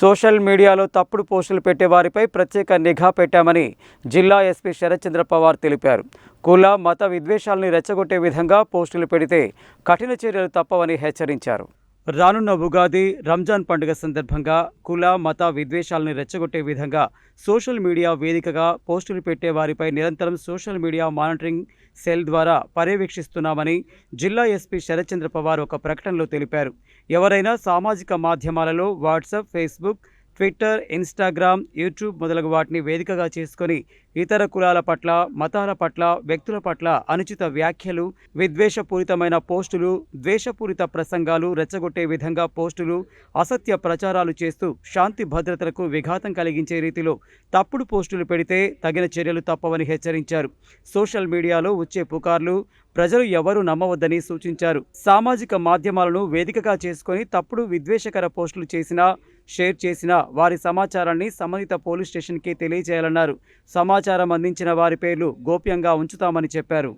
Social మీడియాలో తప్పుడు పోస్టులు పెట్టే వారిపై ప్రత్యేక నిఘా పెట్టామని జిల్లా ఎస్పీ శరత్ చంద్ర పవార్ తెలిపారు. కుల మత విద్వేషాలను రెచ్చగొట్టే విధంగా పోస్టులు పెడితే కఠిన చర్యలు తప్పవని హెచ్చరించారు. రానున్న ఉగాది, రంజాన్ పండుగ సందర్భంగా కుల మత విద్వేషాలను రెచ్చగొట్టే విధంగా సోషల్ మీడియా వేదికగా పోస్టులు పెట్టే వారిపై నిరంతరం సోషల్ మీడియా మానిటరింగ్ సెల్ ద్వారా పర్యవేక్షిస్తున్నామని జిల్లా ఎస్పీ శరత్ చంద్ర పవార్ ఒక ప్రకటనలో తెలిపారు. ఎవరైనా సామాజిక మాధ్యమాలలో WhatsApp, Facebook, Twitter, Instagram, YouTube మొదలగు వాటిని వేదికగా చేసుకొని ఇతర కులాల పట్ల, మతాల పట్ల, వ్యక్తుల పట్ల అనుచిత వ్యాఖ్యలు, విద్వేషపూరితమైన పోస్టులు, ద్వేషపూరిత ప్రసంగాలు, రెచ్చగొట్టే విధంగా పోస్టులు, అసత్య ప్రచారాలు చేస్తూ శాంతి భద్రతలకు విఘాతం కలిగించే రీతిలో తప్పుడు పోస్టులు పెడితే తగిన చర్యలు తప్పవని హెచ్చరించారు. సోషల్ మీడియాలో వచ్చే పుకార్లు ప్రజలు ఎవరూ నమ్మవద్దని సూచించారు. సామాజిక మాధ్యమాలను వేదికగా చేసుకొని తప్పుడు విద్వేషకర పోస్టులు చేసినా, షేర్ చేసిన వారి సమాచారాన్ని సంబంధిత పోలీస్ స్టేషన్కి తెలియజేయాలన్నారు. సమాచారం అందించిన వారి పేర్లు గోప్యంగా ఉంచుతామని చెప్పారు.